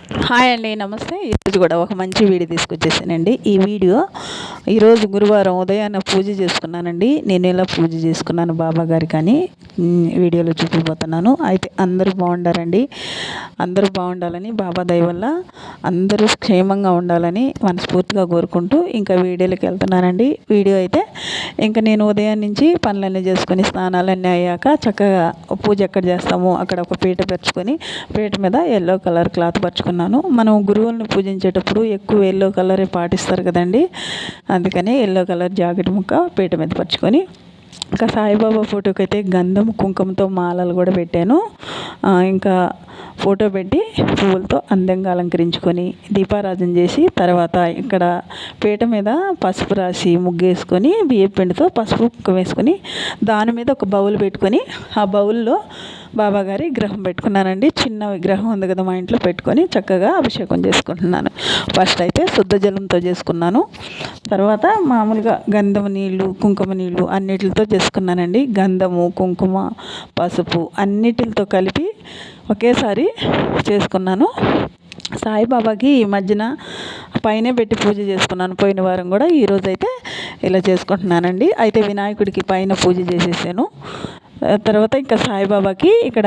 Hi అండి, నమస్తే. ఈరోజు కూడా ఒక మంచి వీడియో తీసుకొచ్చేసానండి. ఈ వీడియో ఈరోజు గురువారం ఉదయాన్నే పూజ చేసుకున్నానండి. నేను ఎలా పూజ చేసుకున్నాను బాబా గారికి అని వీడియోలో చూపిపోతున్నాను. అయితే అందరూ బాగుండారండి. అందరూ బాగుండాలని బాబా దయ వల్ల అందరూ క్షేమంగా ఉండాలని మనస్ఫూర్తిగా కోరుకుంటూ ఇంకా వీడియోలోకి వెళ్తున్నానండి. వీడియో అయితే ఇంకా నేను ఉదయం నుంచి పనులన్నీ చేసుకొని స్నానాలన్నీ అయ్యాక చక్కగా పూజ ఎక్కడ చేస్తామో అక్కడ ఒక పీట పరుచుకొని పీట మీద ఎల్లో కలర్ క్లాత్ పరుచుకున్నాను. మనం గురువులను పూజించేటప్పుడు ఎక్కువ ఎల్లో కలరే పాటిస్తారు కదండి. అందుకని ఎల్లో కలర్ జాకెట్ ముక్క పీట మీద పరుచుకొని ఇంకా సాయిబాబా ఫోటోకి అయితే గంధం కుంకుమతో మాలలు కూడా పెట్టాను. ఇంకా ఫోటో పెట్టి పువ్వులతో అందంగా అలంకరించుకొని దీపారాధన చేసి తర్వాత ఇక్కడ పీట మీద పసుపు రాసి ముగ్గేసుకొని బియ్యం పిండితో పసుపు కుక్క వేసుకొని దాని మీద ఒక బౌల్ పెట్టుకొని ఆ బౌల్లో బాబాగారి విగ్రహం పెట్టుకున్నానండి. చిన్న విగ్రహం ఉంది కదా మా ఇంట్లో, పెట్టుకొని చక్కగా అభిషేకం చేసుకుంటున్నాను. ఫస్ట్ అయితే శుద్ధ జలంతో చేసుకున్నాను. తర్వాత మామూలుగా గంధం నీళ్ళు కుంకుమ నీళ్ళు అన్నిటితో చేసుకున్నానండి. గంధము కుంకుమ పసుపు అన్నిటితో కలిపి ఒకేసారి చేసుకున్నాను. సాయిబాబాకి ఈ మధ్యన పైనే పెట్టి పూజ చేసుకున్నాను పోయిన వారం కూడా. ఈరోజు అయితే ఇలా చేసుకుంటున్నానండి. అయితే వినాయకుడికి పైన పూజ చేసేసాను. తర్వాత ఇంకా సాయిబాబాకి ఇక్కడ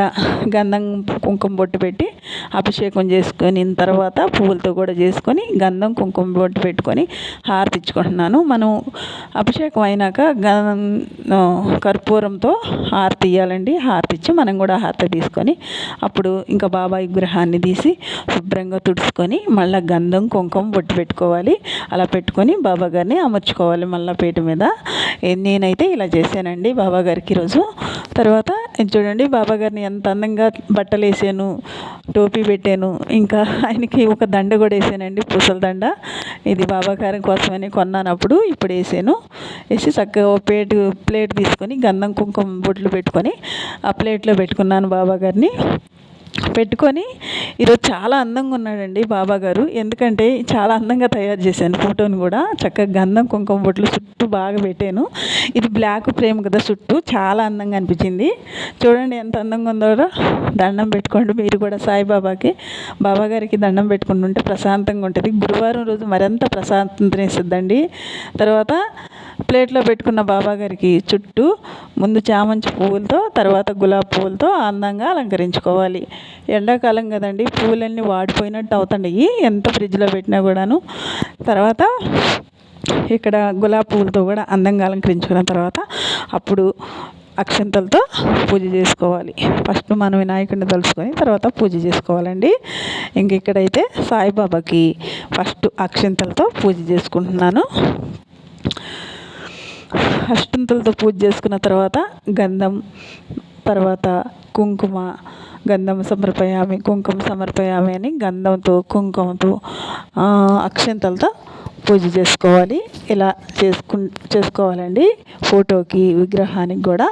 గంధం కుంకుమ బొట్టు పెట్టి అభిషేకం చేసుకొని తర్వాత పువ్వులతో కూడా చేసుకొని గంధం కుంకుమ బొట్టు పెట్టుకొని హారతి ఇచ్చుకుంటున్నాను. మనం అభిషేకం అయినాక కర్పూరంతో హారతి ఇవ్వాలండి. హారతి ఇచ్చి మనం కూడా హారతి తీసుకొని అప్పుడు ఇంకా బాబా విగ్రహాన్ని తీసి శుభ్రంగా తుడుచుకొని మళ్ళీ గంధం కుంకుమ బొట్టు పెట్టుకోవాలి. అలా పెట్టుకొని బాబా గారిని అమర్చుకోవాలి మళ్ళీ పీట మీద. నేనైతే ఇలా చేశానండి బాబా గారికి ఈరోజు. తర్వాత చూడండి బాబా గారిని ఎంత అందంగా బట్టలు వేసాను, టోపీ పెట్టాను. ఇంకా ఆయనకి ఒక దండ కూడా వేసానండి, పూసల దండ. ఇది బాబా గారి కోసమని కొన్నాను అప్పుడు. ఇప్పుడు వేసాను. వేసి చక్కగా ప్లేట్ తీసుకొని గంధం కుంకుమ బొట్లు పెట్టుకొని ఆ ప్లేట్లో పెట్టుకున్నాను బాబా గారిని. పెట్టుకొని ఈరోజు చాలా అందంగా ఉన్నాడండి బాబా గారు. ఎందుకంటే చాలా అందంగా తయారు చేశాను ఫోటోని కూడా. చక్కగా గంధం కుంకుమ బొట్లు చుట్టూ బాగా పెట్టాను. ఇది బ్లాక్ ఫ్రేమ్ కదా, చుట్టూ చాలా అందంగా అనిపించింది. చూడండి ఎంత అందంగా ఉందో. దండం పెట్టుకోండి మీరు కూడా సాయిబాబాకి. బాబా గారికి దండం పెట్టుకుంటుంటే ప్రశాంతంగా ఉంటుంది. గురువారం రోజు మరింత ప్రశాంతతని ఇస్తుందండి. తర్వాత ప్లేట్లో పెట్టుకున్న బాబా గారికి చుట్టూ ముందు చామంతి పువ్వులతో తర్వాత గులాబీ పువ్వులతో అందంగా అలంకరించుకోవాలి. ఎండాకాలం కదండి, పువ్వులన్నీ వాడిపోయినట్టు అవుతాయి ఎంత ఫ్రిడ్జ్లో పెట్టినా కూడాను. తర్వాత ఇక్కడ గులాబీ పువ్వులతో కూడా అందంగా అలంకరించుకున్న తర్వాత అప్పుడు అక్షంతలతో పూజ చేసుకోవాలి. ఫస్ట్ మనం వినాయకుడిని తలుచుకొని తర్వాత పూజ చేసుకోవాలండి. ఇంక ఇక్కడైతే సాయిబాబాకి ఫస్ట్ అక్షంతలతో పూజ చేసుకుంటున్నాను. అష్టంతులతో పూజ చేసుకున్న తర్వాత గంధం తర్వాత కుంకుమ, గంధం సమర్పయామి కుంకుమ సమర్పయామి అని గంధంతో కుంకుమతో అక్షంతలతో పూజ చేసుకోవాలి. ఇలా చేసుకోవాలండి. ఫోటోకి విగ్రహానికి కూడా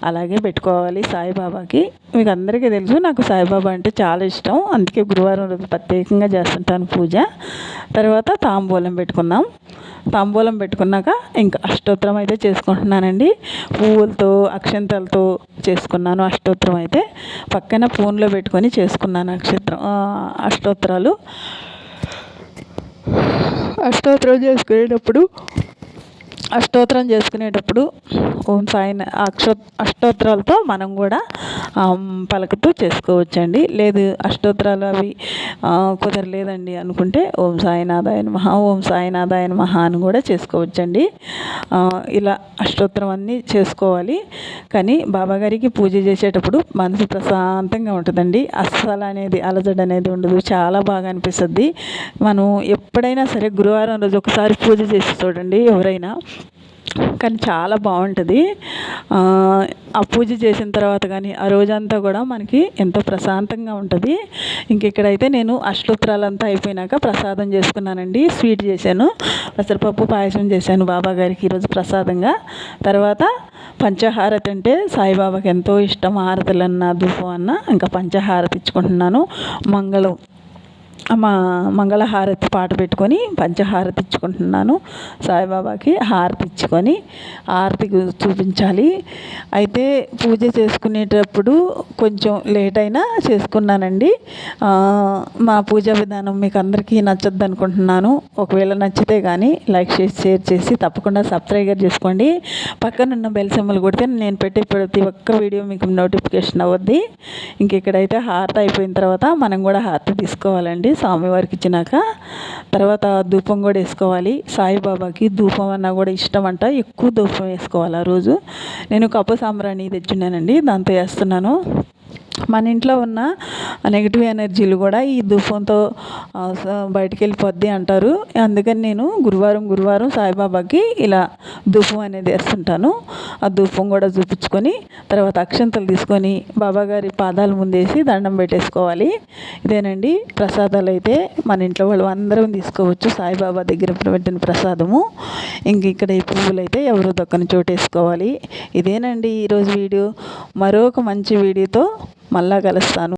అలాగే పెట్టుకోవాలి. సాయిబాబాకి మీకు అందరికీ తెలుసు నాకు సాయిబాబా అంటే చాలా ఇష్టం. అందుకే గురువారం రోజు ప్రత్యేకంగా చేస్తుంటాను పూజ. తర్వాత తాంబూలం పెట్టుకున్నాం. తాంబూలం పెట్టుకున్నాక ఇంకా అష్టోత్తరం అయితే చేసుకుంటున్నానండి. పువ్వులతో అక్షంతలతో చేసుకున్నాను అష్టోత్తరం అయితే. పక్కన ఫోన్లో పెట్టుకొని చేసుకున్నాను అష్టోత్తరాలు. అష్టోత్తరం చేసుకునేటప్పుడు ఓం సాయి అష్టోత్తరాలతో మనం కూడా పలుకుతూ చేసుకోవచ్చండి. లేదు అష్టోత్తరాలు అవి కుదరలేదండి అనుకుంటే ఓం సాయినాథాయ నమః ఓం సాయినాథాయ నమః అని కూడా చేసుకోవచ్చండి. ఇలా అష్టోత్తరం అన్నీ చేసుకోవాలి. కానీ బాబాగారికి పూజ చేసేటప్పుడు మనసు ప్రశాంతంగా ఉంటుందండి. అస్సలు అనేది అలజడి అనేది ఉండదు. చాలా బాగా అనిపిస్తుంది. మనం ఎప్పుడైనా సరే గురువారం రోజు ఒకసారి పూజ చేసి చూడండి ఎవరైనా, కానీ చాలా బాగుంటుంది. ఆ పూజ చేసిన తర్వాత కానీ ఆ రోజంతా కూడా మనకి ఎంతో ప్రశాంతంగా ఉంటుంది. ఇంక ఇక్కడైతే నేను అష్టోత్తరాలంతా అయిపోయినాక ప్రసాదం చేసుకున్నానండి. స్వీట్ చేశాను, పెసరపప్పు పాయసం చేశాను బాబా గారికి ఈరోజు ప్రసాదంగా. తర్వాత పంచహారతి అంటే సాయిబాబాకి ఎంతో ఇష్టం. హారతులన్నా ధూపం అన్నా ఇంకా పంచహారతి ఇచ్చుకుంటున్నాను. మంగళం మా మంగళహారతి పాట పెట్టుకొని పంచహారతి ఇచ్చుకుంటున్నాను. సాయిబాబాకి హారతి ఇచ్చుకొని హారతి చూపించాలి. అయితే పూజ చేసుకునేటప్పుడు కొంచెం లేట్ అయినా చేసుకున్నానండి. మా పూజా విధానం మీకు అందరికీ నచ్చద్దు అనుకుంటున్నాను. ఒకవేళ నచ్చితే కానీ లైక్ చేసి షేర్ చేసి తప్పకుండా సబ్స్క్రైబ్ చేసుకోండి. పక్కనున్న బెల్ సింబల్ కొడితే నేను పెట్టే ప్రతి ఒక్క వీడియో మీకు నోటిఫికేషన్ అవుద్ది. ఇంక ఇక్కడైతే హారతి అయిపోయిన తర్వాత మనం కూడా హారతి తీసుకోవాలండి. స్వామివారికి ఇచ్చినాక తర్వాత ధూపం కూడా వేసుకోవాలి. సాయిబాబాకి ధూపం అన్నా కూడా ఇష్టం అంట. ఎక్కువ ధూపం వేసుకోవాలి ఆ రోజు. నేను కప్పు సాంబ్రాణి తెచ్చున్నానండి, దాంతో వేస్తున్నాను. మన ఇంట్లో ఉన్న నెగిటివ్ ఎనర్జీలు కూడా ఈ ధూపంతో బయటికి వెళ్ళిపోద్ది అంటారు. అందుకని నేను గురువారం సాయిబాబాకి ఇలా ధూపం అనేది వేస్తుంటాను. ఆ ధూపం కూడా చూపించుకొని తర్వాత అక్షంతలు తీసుకొని బాబాగారి పాదాల ముందేసి దండం పెట్టేసుకోవాలి. ఇదేనండి ప్రసాదాలు అయితే మన ఇంట్లో వాళ్ళు అందరం తీసుకోవచ్చు. సాయిబాబా దగ్గర పెట్టిన ప్రసాదము. ఇంక ఇక్కడ ఈ పువ్వులు అయితే ఎవరు దొక్కని చోటేసుకోవాలి. ఇదేనండి ఈరోజు వీడియో. మరొక మంచి వీడియోతో మళ్ళా కలుస్తాను.